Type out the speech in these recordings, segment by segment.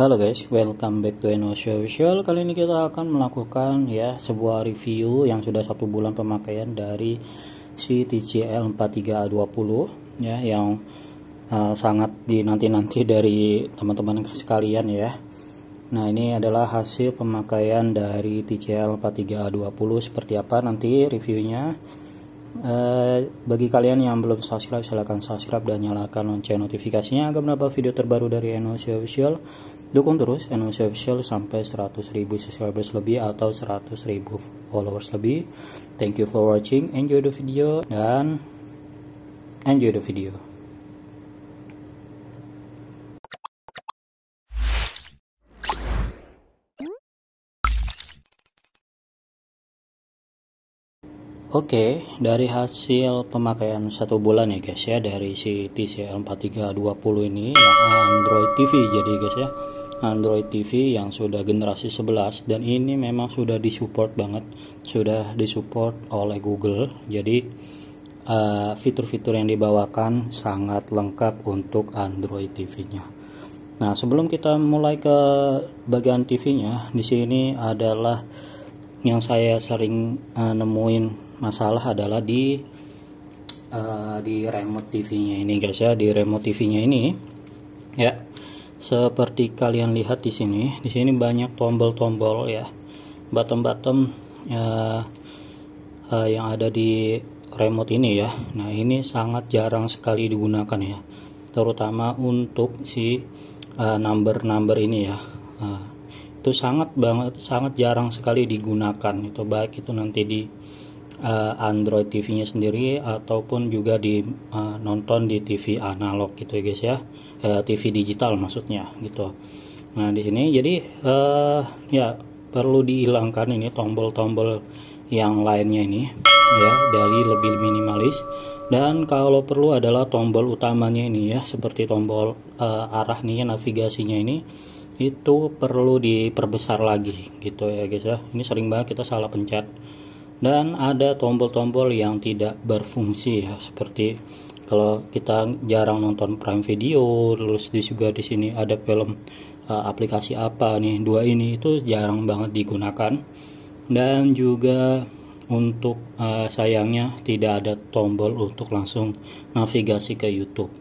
Halo guys, welcome back to Enosio Official. Kali ini kita akan melakukan sebuah review yang sudah 1 bulan pemakaian dari si TCL 43A20 yang sangat dinanti-nanti dari teman-teman sekalian ya. Nah, ini adalah hasil pemakaian dari TCL 43A20 seperti apa nanti reviewnya. Bagi kalian yang belum subscribe, silahkan subscribe dan nyalakan lonceng notifikasinya agar mendapat video terbaru dari Enosio Official. Dukung terus Enosio Official sampai 100.000 subscribers lebih atau 100.000 followers lebih. Thank you for watching, enjoy the video dan enjoy the video. Oke, dari hasil pemakaian 1 bulan ya guys ya, dari si TCL 43A20 ini yang Android TV, jadi guys ya, Android TV yang sudah generasi 11 dan ini memang sudah disupport banget, sudah disupport oleh Google. Jadi fitur-fitur yang dibawakan sangat lengkap untuk Android TV-nya. Nah, sebelum kita mulai ke bagian TV-nya, di sini adalah yang saya sering nemuin masalah adalah di remote TV-nya ini guys ya. Di remote TV-nya ini ya, seperti kalian lihat di sini banyak tombol-tombol ya, button-button yang ada di remote ini ya. Nah, ini sangat jarang sekali digunakan ya, terutama untuk si number ini ya. Itu sangat jarang sekali digunakan, itu baik itu nanti di Android TV-nya sendiri ataupun juga di nonton di TV analog gitu ya guys ya, TV digital maksudnya gitu. Nah, di sini jadi ya perlu dihilangkan ini tombol-tombol yang lainnya ini ya, dari lebih minimalis, dan kalau perlu adalah tombol utamanya ini ya, seperti tombol arah nih ya, navigasinya ini itu perlu diperbesar lagi gitu ya guys ya. Ini sering banget kita salah pencet. Dan ada tombol-tombol yang tidak berfungsi ya, seperti kalau kita jarang nonton Prime Video, terus juga di sini ada film aplikasi apa nih, dua ini itu jarang banget digunakan. Dan juga untuk sayangnya tidak ada tombol untuk langsung navigasi ke YouTube.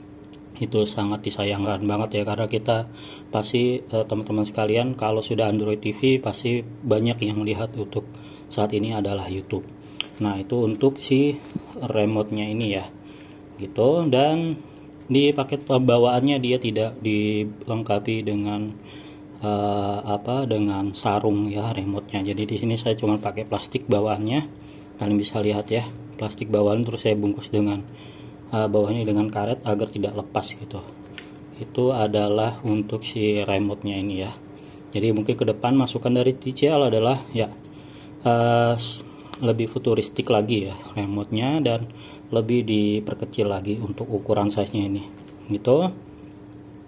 Itu sangat disayangkan banget ya, karena kita pasti teman-teman sekalian kalau sudah Android TV pasti banyak yang lihat untuk saat ini adalah YouTube. Nah, itu untuk si remote-nya ini ya gitu. Dan di paket bawaannya dia tidak dilengkapi dengan dengan sarung ya remote-nya. Jadi di sini saya cuma pakai plastik bawaannya, kalian bisa lihat ya, plastik bawaan, terus saya bungkus dengan bawahnya dengan karet agar tidak lepas gitu. Itu adalah untuk si remote-nya ini ya. Jadi mungkin ke depan masukan dari TCL adalah ya lebih futuristik lagi ya remote-nya, dan lebih diperkecil lagi untuk ukuran size-nya ini gitu.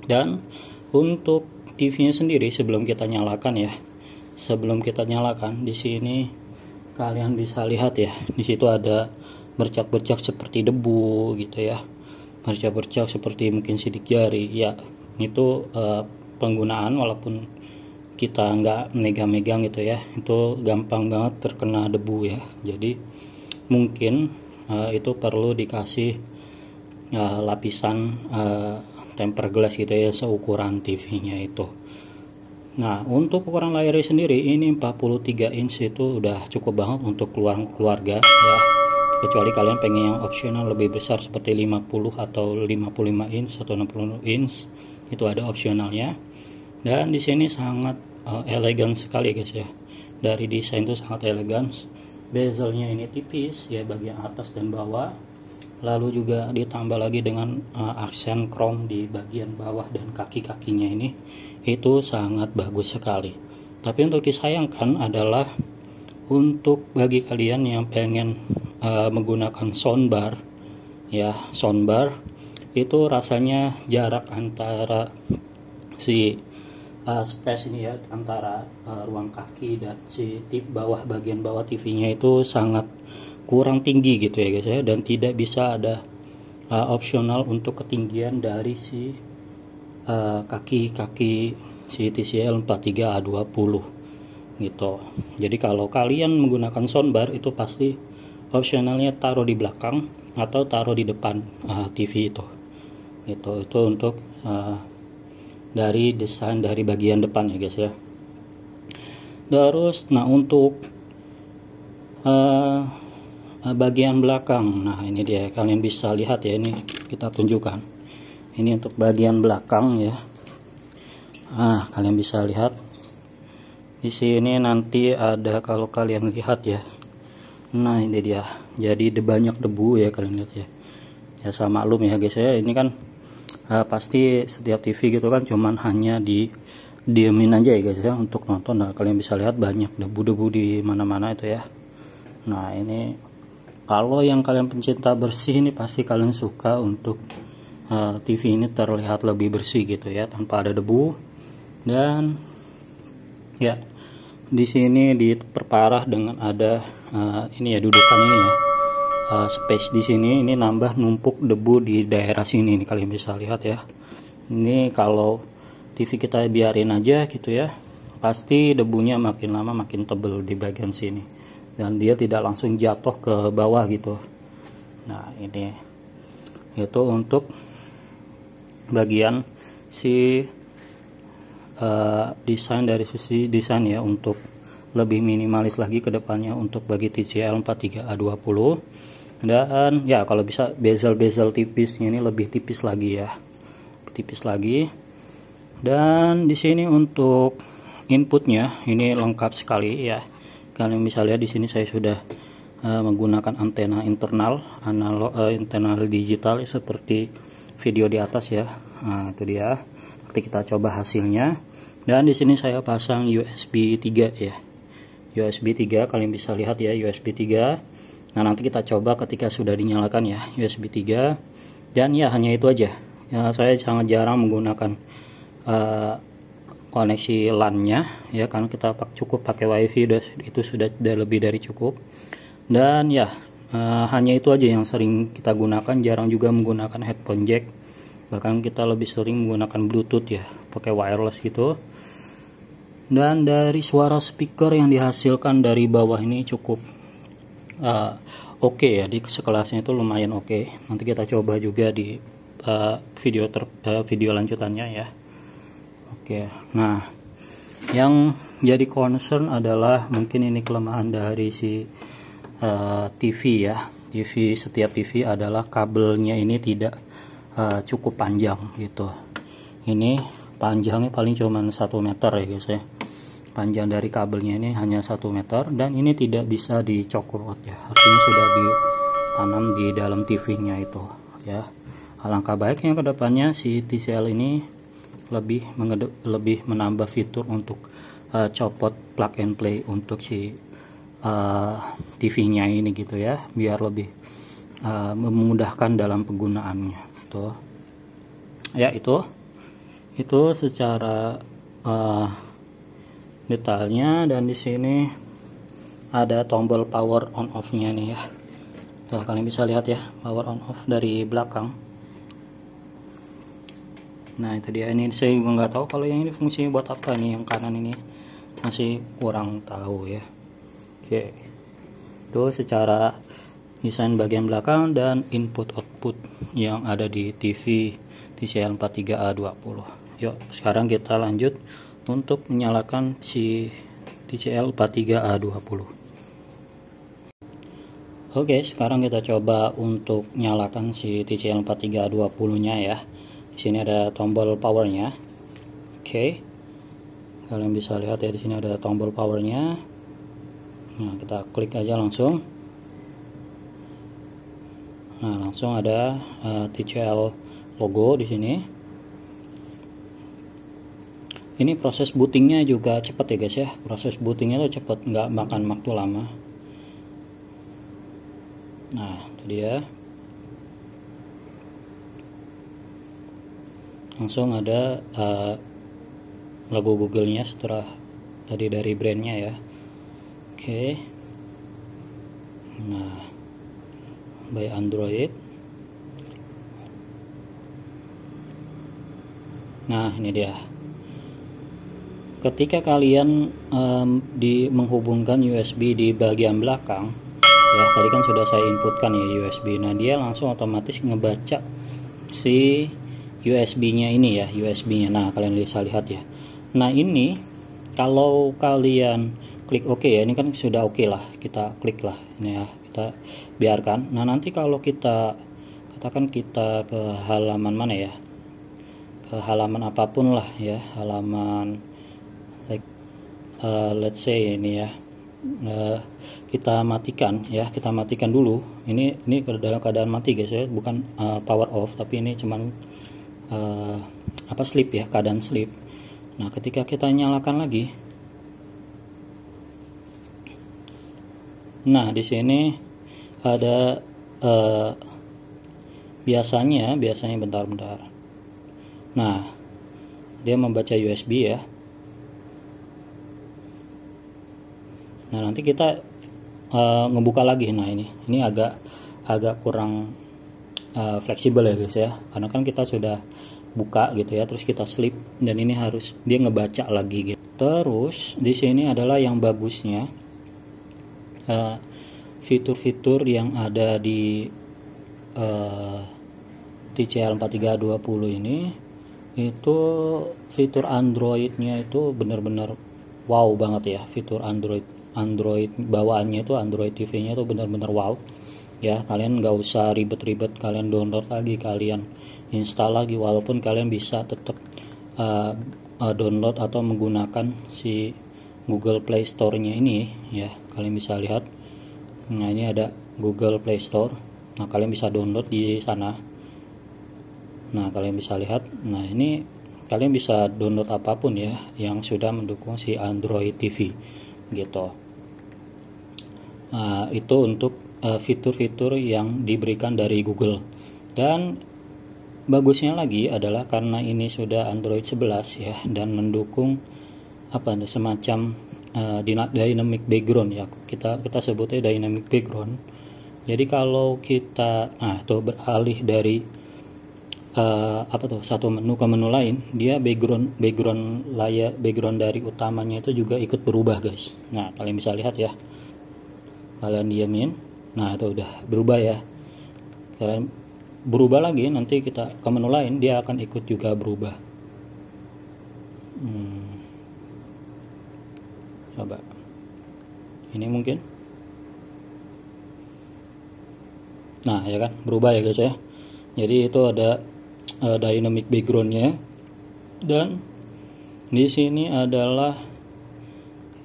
Dan untuk TV-nya sendiri sebelum kita nyalakan di sini kalian bisa lihat ya, di situ ada bercak-bercak seperti debu gitu ya, bercak-bercak seperti mungkin sidik jari ya. Itu penggunaan walaupun kita nggak megang-megang gitu ya, itu gampang banget terkena debu ya. Jadi mungkin itu perlu dikasih lapisan tempered glass gitu ya, seukuran TV-nya itu. Nah, untuk ukuran layarnya sendiri ini 43 inch itu udah cukup banget untuk keluarga ya, kecuali kalian pengen yang opsional lebih besar seperti 50 atau 55 inch atau 60 inch, itu ada opsionalnya. Dan di sini sangat elegan sekali guys ya, dari desain itu sangat elegan. Bezelnya ini tipis ya, bagian atas dan bawah, lalu juga ditambah lagi dengan aksen chrome di bagian bawah dan kaki-kakinya ini, itu sangat bagus sekali. Tapi untuk disayangkan adalah untuk bagi kalian yang pengen menggunakan soundbar ya, soundbar itu rasanya jarak antara si space ini ya, antara ruang kaki dan si bawah, bagian bawah TV-nya itu sangat kurang tinggi gitu ya guys ya, dan tidak bisa ada opsional untuk ketinggian dari si kaki-kaki si TCL 43A20 gitu. Jadi kalau kalian menggunakan soundbar itu pasti opsionalnya taruh di belakang atau taruh di depan TV itu. Itu untuk dari desain dari bagian depan ya guys ya. Terus nah untuk bagian belakang, nah ini dia, kalian bisa lihat ya, ini kita tunjukkan. Ini untuk bagian belakang ya. Kalian bisa lihat di sini nanti ada, kalau kalian lihat ya. Nah ini dia, jadi banyak debu ya kalian lihat ya. Ya sama maklum ya guys ya, ini kan pasti setiap TV gitu kan cuman hanya diemin aja ya guys ya untuk nonton. Nah kalian bisa lihat banyak debu-debu di mana-mana itu ya. Nah ini kalau yang kalian pencinta bersih ini pasti kalian suka untuk TV ini terlihat lebih bersih gitu ya, tanpa ada debu. Dan ya di sini diperparah dengan ada ini ya, dudukan ini ya, space di sini, ini nambah numpuk debu di daerah sini nih, kalian bisa lihat ya. Ini kalau TV kita biarin aja gitu ya, pasti debunya makin lama makin tebel di bagian sini dan dia tidak langsung jatuh ke bawah gitu. Nah ini itu untuk bagian si desain, dari sisi desain ya, untuk lebih minimalis lagi ke depannya untuk bagi TCL 43A20. Dan ya kalau bisa bezel-bezel tipisnya ini lebih tipis lagi ya, tipis lagi. Dan di sini untuk inputnya ini lengkap sekali ya. Kalian bisa lihat di sini saya sudah menggunakan antena internal, internal digital seperti video di atas ya. Nah itu dia. Nanti kita coba hasilnya. Dan di sini saya pasang USB 3 ya. USB 3 kalian bisa lihat ya, USB 3. Nah nanti kita coba ketika sudah dinyalakan ya USB 3. Dan ya hanya itu aja ya, saya sangat jarang menggunakan koneksi LAN-nya ya, karena kita cukup pakai WiFi, itu sudah lebih dari cukup. Dan ya hanya itu aja yang sering kita gunakan, jarang juga menggunakan headphone jack, bahkan kita lebih sering menggunakan Bluetooth ya, pakai wireless gitu. Dan dari suara speaker yang dihasilkan dari bawah ini cukup oke ya, di sekelasnya itu lumayan oke. Nanti kita coba juga di video lanjutannya ya. Oke, nah yang jadi concern adalah mungkin ini kelemahan dari si TV ya. Setiap TV adalah kabelnya ini tidak cukup panjang gitu. Ini panjangnya paling cuma 1 meter ya guys ya. Panjang dari kabelnya ini hanya 1 meter, dan ini tidak bisa dicokot ya, artinya sudah ditanam di dalam TV-nya itu ya. Alangkah baiknya kedepannya si TCL ini lebih menambah fitur untuk copot plug and play untuk si TV-nya ini gitu ya, biar lebih memudahkan dalam penggunaannya tuh ya. Itu secara detailnya. Dan di sini ada tombol power on off nya nih ya. Tuh, kalian bisa lihat ya, power on off dari belakang. Nah itu dia, ini saya juga nggak tahu kalau yang ini fungsinya buat apa nih, yang kanan ini masih kurang tahu ya. Oke, itu secara desain bagian belakang dan input output yang ada di TV TCL 43A20. Yuk sekarang kita lanjut untuk menyalakan si TCL 43A20. Oke, sekarang kita coba untuk nyalakan si TCL 43A20 nya ya. Di sini ada tombol powernya. Oke, kalian bisa lihat ya, di sini ada tombol powernya. Nah kita klik aja langsung. Nah langsung ada TCL logo di sini. Ini proses bootingnya juga cepat ya guys ya, proses bootingnya tuh cepat, nggak makan waktu lama. Nah itu dia, langsung ada logo Google-nya setelah tadi dari brandnya ya. Oke, nah by Android. Nah ini dia. ketika kalian menghubungkan USB di bagian belakang ya, tadi kan sudah saya inputkan ya USB. Nah dia langsung otomatis ngebaca si USB-nya ini ya, USB-nya. Nah kalian bisa lihat ya. Nah ini kalau kalian klik OK ya, ini kan sudah OK lah, kita klik lah ini ya, kita biarkan. Nah nanti kalau kita katakan kita ke halaman mana ya, ke halaman apapun lah ya, halaman like let's say ini ya, kita matikan ya, kita matikan dulu. Ini dalam keadaan mati guys ya, bukan power off, tapi ini cuman sleep ya, keadaan sleep. Nah ketika kita nyalakan lagi, nah di sini ada biasanya bentar. Nah dia membaca USB ya. Nah nanti kita ngebuka lagi. Nah ini agak kurang fleksibel ya guys ya, karena kan kita sudah buka gitu ya, terus kita sleep, dan ini harus dia ngebaca lagi gitu. Terus di sini adalah yang bagusnya fitur-fitur yang ada di TCL 4320 ini, itu fitur Androidnya itu benar-benar wow banget ya. Fitur Android bawaannya itu, Android TV-nya itu benar-benar wow ya. Kalian nggak usah ribet-ribet, kalian download lagi, kalian install lagi, walaupun kalian bisa tetap download atau menggunakan si Google Play Store-nya ini ya. Kalian bisa lihat, nah ini ada Google Play Store. Nah kalian bisa download di sana. Nah kalian bisa lihat, nah ini kalian bisa download apapun ya yang sudah mendukung si Android TV gitu. Nah, itu untuk fitur-fitur yang diberikan dari Google. Dan bagusnya lagi adalah karena ini sudah Android 11 ya, dan mendukung semacam dynamic background ya, kita sebutnya dynamic background. Jadi kalau kita beralih dari satu menu ke menu lain, dia background dari utamanya itu juga ikut berubah guys. Nah kalian bisa lihat ya, kalian diamin, nah itu udah berubah ya. Kalian berubah lagi, nanti kita ke menu lain dia akan ikut juga berubah. Coba ini mungkin, nah ya kan berubah ya guys ya. Jadi itu ada dynamic backgroundnya, dan di sini adalah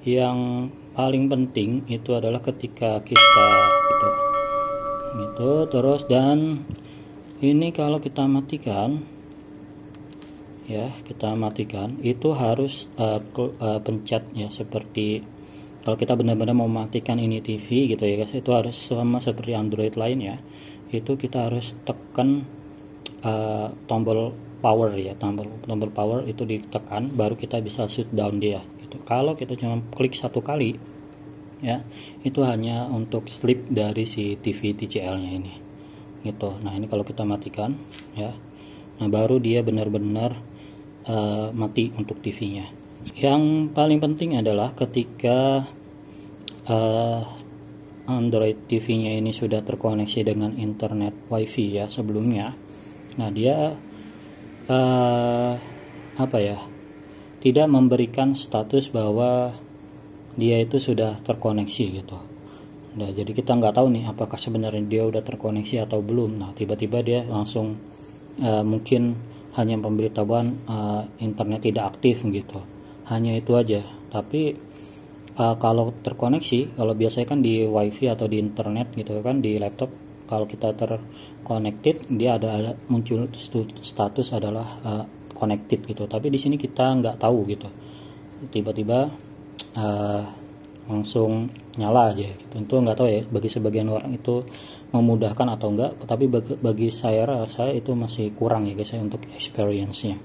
yang paling penting itu adalah ketika kita gitu terus. Dan ini kalau kita matikan ya, kita matikan itu harus pencet ya, seperti kalau kita benar-benar mau matikan ini TV gitu ya guys, itu harus sama seperti Android lain ya, itu kita harus tekan tombol power ya, tombol power itu ditekan, baru kita bisa shut down dia gitu. Kalau kita cuma klik satu kali ya, itu hanya untuk sleep dari si TV TCL nya ini gitu. Nah ini kalau kita matikan ya, nah baru dia benar-benar mati untuk TV nya. Yang paling penting adalah ketika Android TV-nya ini sudah terkoneksi dengan internet WiFi ya sebelumnya. Nah dia tidak memberikan status bahwa dia itu sudah terkoneksi gitu. Nah jadi kita nggak tahu nih apakah sebenarnya dia udah terkoneksi atau belum. Nah tiba-tiba dia langsung mungkin hanya pemberitahuan internet tidak aktif gitu. Hanya itu aja. Tapi kalau terkoneksi, kalau biasanya kan di WiFi atau di internet gitu kan, di laptop kalau kita terconnected dia ada muncul status adalah connected gitu. Tapi di sini kita nggak tahu gitu, tiba-tiba langsung nyala aja gitu. Tentu nggak tahu ya, bagi sebagian orang itu memudahkan atau enggak, tapi bagi saya rasa itu masih kurang ya guys ya untuk experience-nya.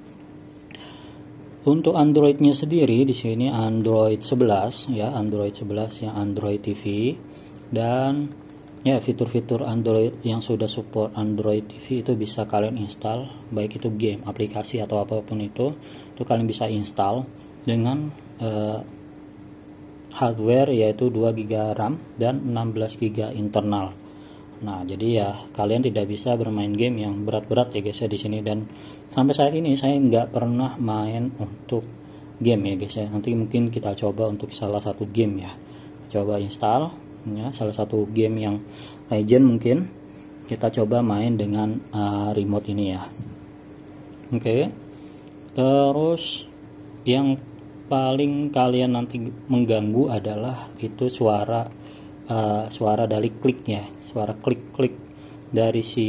Untuk Android-nya sendiri di sini Android 11 ya, Android 11 yang Android TV, dan ya fitur-fitur Android yang sudah support Android TV itu bisa kalian install, baik itu game, aplikasi atau apapun itu kalian bisa install. dengan hardware yaitu 2 GB RAM dan 16 GB internal. Nah, jadi ya kalian tidak bisa bermain game yang berat-berat ya guys ya di sini. Dan sampai saat ini saya nggak pernah main untuk game ya guys ya. Nanti mungkin kita coba untuk salah satu game ya. Coba install ya salah satu game yang legend, mungkin kita coba main dengan remote ini ya. Oke. Terus yang paling kalian nanti mengganggu adalah itu suara dari kliknya, suara klik-klik dari si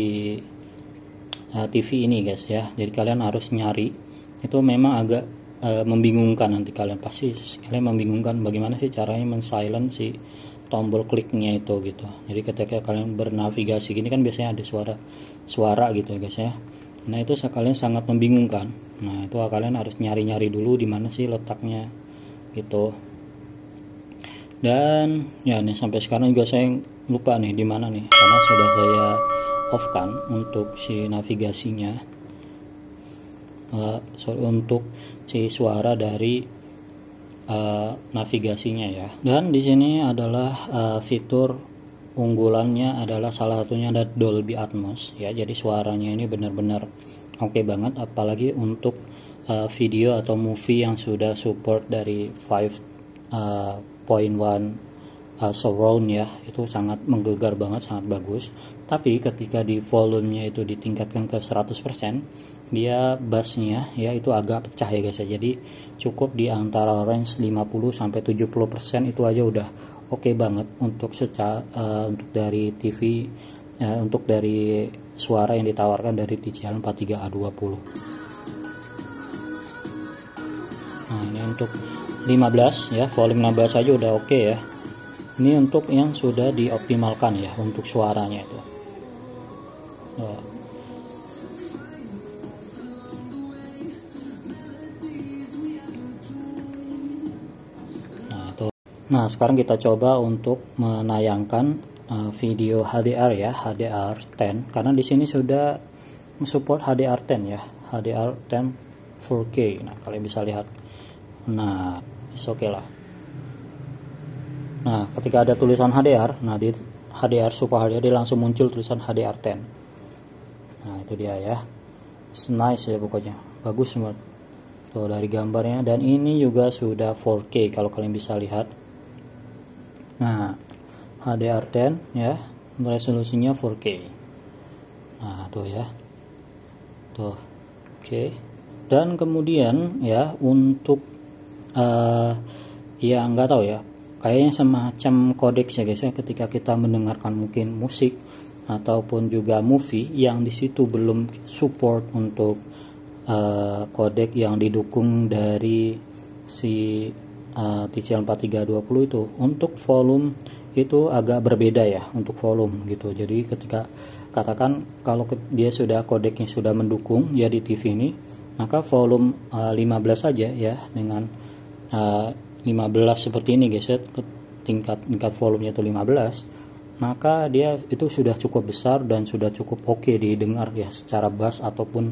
TV ini guys ya. Jadi kalian harus nyari, itu memang agak membingungkan, nanti kalian membingungkan bagaimana sih caranya men-silent si tombol kliknya itu gitu. Jadi ketika kalian bernavigasi gini kan biasanya ada suara gitu ya guys ya. Nah itu kalian sangat membingungkan. Nah itu kalian harus nyari-nyari dulu di mana sih letaknya gitu. Dan ya nih sampai sekarang juga saya lupa nih di mana nih, karena sudah saya off kan untuk si navigasinya, untuk si suara dari navigasinya ya. Dan di sini adalah fitur unggulannya adalah salah satunya ada Dolby Atmos ya. Jadi suaranya ini benar-benar oke banget, apalagi untuk video atau movie yang sudah support dari 5.1 surround ya, itu sangat menggelegar banget, sangat bagus. Tapi ketika di volumenya itu ditingkatkan ke 100%, dia bassnya ya itu agak pecah ya guys ya. Jadi cukup di antara range 50-70% itu aja udah oke banget untuk untuk dari TV, untuk dari suara yang ditawarkan dari TCL 43A20. Nah ini untuk 15 ya, volume 16 aja udah oke ya. Ini untuk yang sudah dioptimalkan ya untuk suaranya itu. Nah sekarang kita coba untuk menayangkan video HDR ya, HDR10, karena di sini sudah support HDR10 ya, HDR10 4K. Nah kalian bisa lihat. Nah oke lah. Nah ketika ada tulisan HDR, nah di HDR Super HDR dia langsung muncul tulisan HDR10. Nah itu dia ya, it's nice ya pokoknya, bagus banget tuh dari gambarnya. Dan ini juga sudah 4K kalau kalian bisa lihat. Nah HDR10 ya, resolusinya 4K. Nah tuh ya, tuh oke. Dan kemudian ya untuk ya nggak tahu ya, kayaknya semacam kodeks ya guys ya, ketika kita mendengarkan mungkin musik ataupun juga movie yang di situ belum support untuk kodek yang didukung dari si TCL 4320 itu, untuk volume itu agak berbeda ya untuk volume gitu. Jadi ketika katakan kalau dia sudah kodeknya sudah mendukung ya di TV ini, maka volume 15 saja ya, dengan 15 seperti ini guys ya, tingkat volumenya itu 15, maka dia itu sudah cukup besar dan sudah cukup oke didengar ya secara bass ataupun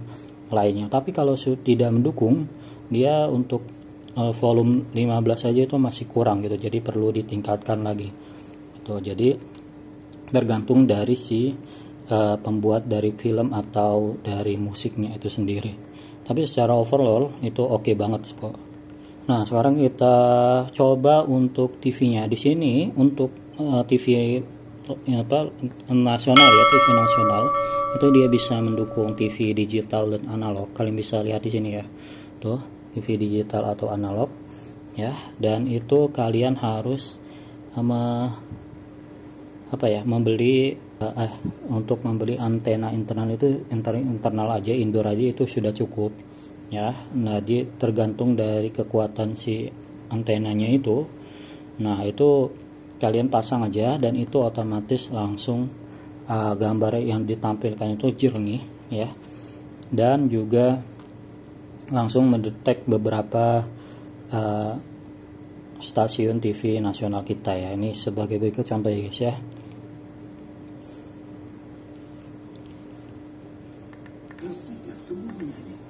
lainnya. Tapi kalau tidak mendukung, dia untuk volume 15 saja itu masih kurang gitu, jadi perlu ditingkatkan lagi gitu. Jadi tergantung dari si pembuat dari film atau dari musiknya itu sendiri. Tapi secara overall itu oke banget kok. Nah sekarang kita coba untuk TV-nya. Di sini untuk TV nasional ya, TV nasional itu dia bisa mendukung TV digital dan analog. Kalian bisa lihat di sini ya, tuh TV digital atau analog ya. Dan itu kalian harus membeli untuk membeli antena internal itu internal aja, indoor aja itu sudah cukup ya. Nah dia tergantung dari kekuatan si antenanya itu. Nah itu kalian pasang aja dan itu otomatis langsung gambar yang ditampilkan itu jernih ya, dan juga langsung mendetek beberapa stasiun TV nasional kita ya. Ini sebagai berikut contoh ya guys ya.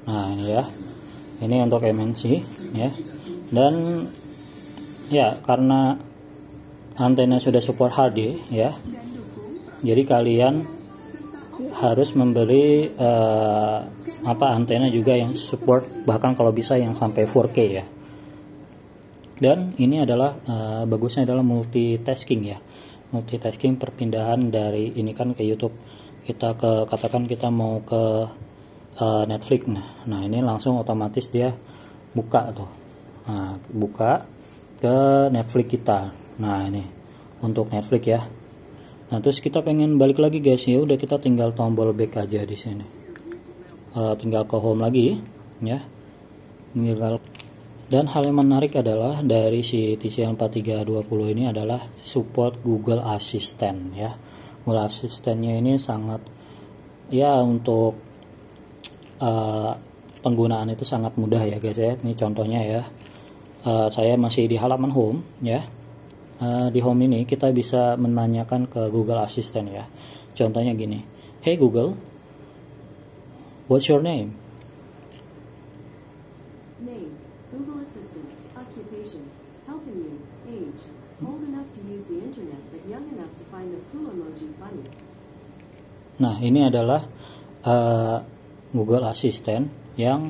Nah ini ya, ini untuk MNC ya. Dan ya, karena antena sudah support HD ya, jadi kalian harus membeli antena juga yang support, bahkan kalau bisa yang sampai 4K ya. Dan ini adalah bagusnya adalah multitasking ya, multitasking perpindahan dari ini kan ke YouTube, kita katakan kita mau ke Netflix, nah ini langsung otomatis dia buka tuh, nah buka ke Netflix kita. Nah ini untuk Netflix ya. Nah terus kita pengen balik lagi guys, ya udah kita tinggal tombol back aja di sini, tinggal ke home lagi ya, dan hal yang menarik adalah dari si TCL 4320 ini adalah support Google Assistant ya. Google Assistant-nya ini sangat ya, untuk penggunaan itu sangat mudah ya guys ya. Ini contohnya ya, saya masih di halaman home ya. Di home ini kita bisa menanyakan ke Google Assistant ya. Contohnya gini, hey Google, what's your name? Name, Google Assistant, occupation, helping you, age, old enough to use the internet but young enough to find the poo emoji funny. Nah ini adalah Google Assistant yang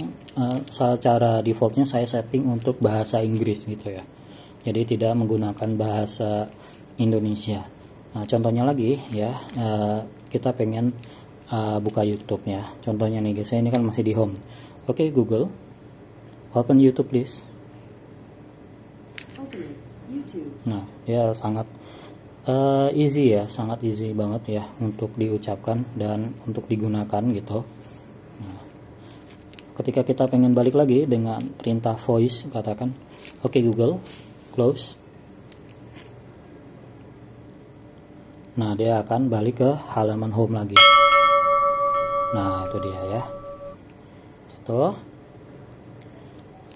secara defaultnya saya setting untuk bahasa Inggris gitu ya, jadi tidak menggunakan bahasa Indonesia. Nah contohnya lagi ya, kita pengen buka YouTube ya, contohnya nih guys, ini kan masih di home. Oke Google, open YouTube please. Open it, YouTube. Nah ya sangat easy ya, sangat easy banget ya untuk diucapkan dan untuk digunakan gitu. Nah, ketika kita pengen balik lagi dengan perintah voice, katakan oke Google, close. Nah dia akan balik ke halaman home lagi. Nah itu dia ya, itu.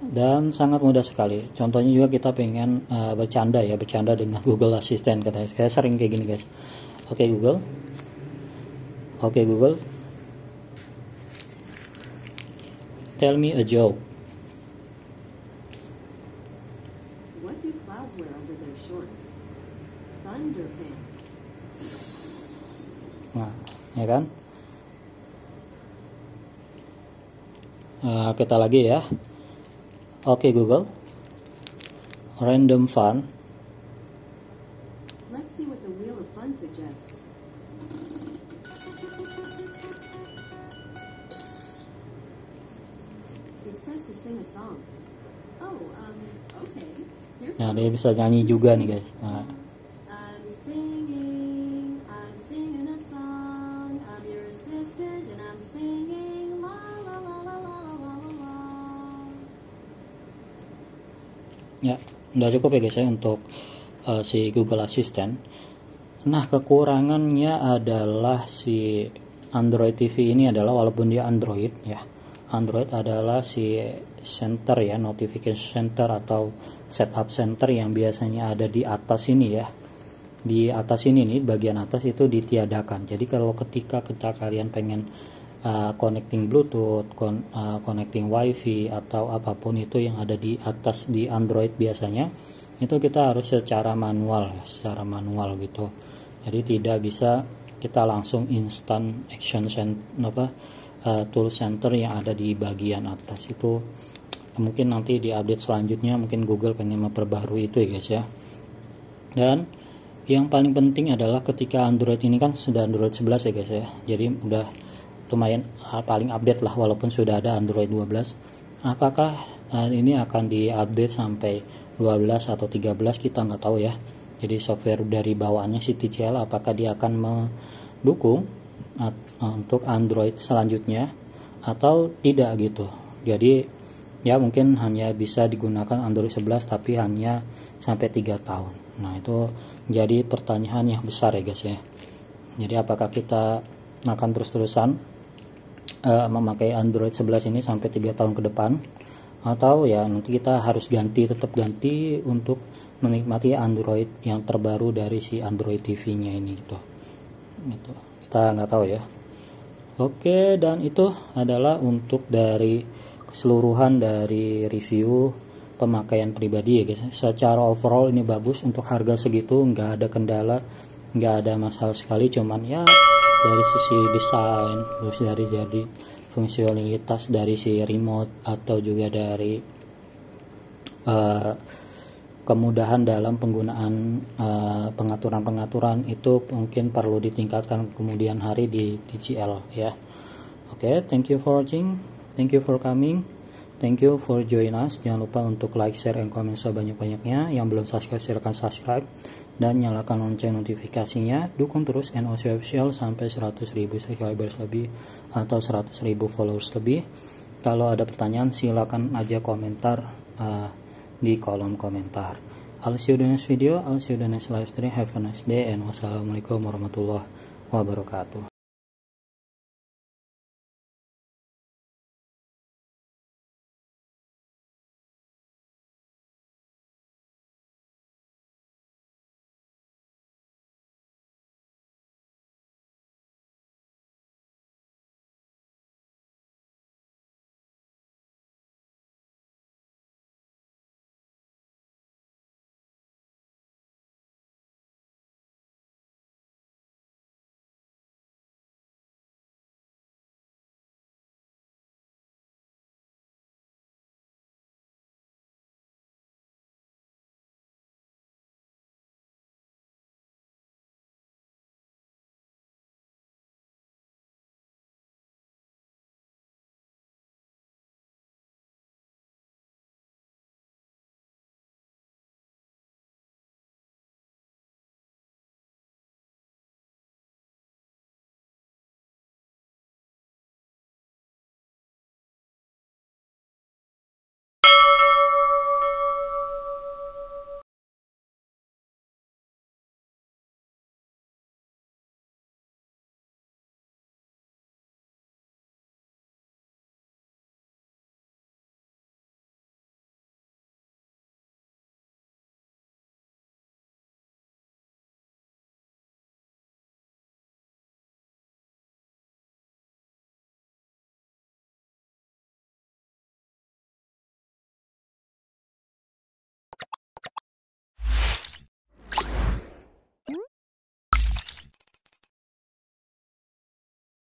Dan sangat mudah sekali. Contohnya juga kita pengen bercanda ya, bercanda dengan Google Assistant, katanya saya sering kayak gini guys. Oke Google, oke Google, tell me a joke. What do clouds wear under their shorts? Thunder pants. Nah ya kan, kita lagi ya. Oke Google, random fun. Let's see what the wheel of fun suggests. It says to sing a song. Oh, okay. Here Nah dia bisa nyanyi juga nih guys. Nah, I'm singing a song. I'm your assistant and I'm singing la la la la la la la la. ya udah cukup ya guys ya untuk si Google Assistant. Nah kekurangannya adalah si Android TV ini adalah, walaupun dia Android ya, Android adalah si center ya, notification center atau setup center yang biasanya ada di atas ini ya. Di atas ini nih, bagian atas itu ditiadakan. Jadi kalau ketika kalian pengen connecting Bluetooth, connecting WiFi atau apapun itu yang ada di atas di Android biasanya, itu kita harus secara manual gitu. Jadi tidak bisa kita langsung instant action tool center yang ada di bagian atas itu. Mungkin nanti di update selanjutnya mungkin Google pengen memperbarui itu ya guys ya. Dan yang paling penting adalah ketika Android ini kan sudah Android 11 ya guys ya, jadi udah lumayan paling update lah, walaupun sudah ada Android 12. Apakah ini akan diupdate sampai 12 atau 13 kita nggak tahu ya. Jadi software dari bawaannya si TCL apakah dia akan mendukung untuk Android selanjutnya atau tidak gitu. Jadi ya mungkin hanya bisa digunakan Android 11 tapi hanya sampai 3 tahun. Nah itu jadi pertanyaan yang besar ya guys ya. Jadi apakah kita akan terus-terusan memakai Android 11 ini sampai 3 tahun ke depan, atau ya nanti kita harus tetap ganti untuk menikmati Android yang terbaru dari si Android TV-nya ini gitu. Kita nggak tahu ya. Oke, dan itu adalah untuk dari keseluruhan dari review pemakaian pribadi ya guys. Secara overall ini bagus untuk harga segitu, nggak ada kendala, nggak ada masalah sekali. Cuman ya dari sisi desain, terus dari jadi fungsionalitas dari si remote, atau juga dari kemudahan dalam penggunaan pengaturan-pengaturan itu mungkin perlu ditingkatkan kemudian hari di TCL ya. Oke, thank you for watching, thank you for coming. Thank you for join us. Jangan lupa untuk like, share, and comment sebanyak-banyaknya. Yang belum subscribe silahkan subscribe dan nyalakan lonceng notifikasinya. Dukung terus NOC Official sampai 100.000 subscribers lebih atau 100.000 followers lebih. Kalau ada pertanyaan silahkan aja komentar di kolom komentar. I'll see you in the next video. I'll see you in the next live stream. Have a nice day and wassalamualaikum warahmatullahi wabarakatuh.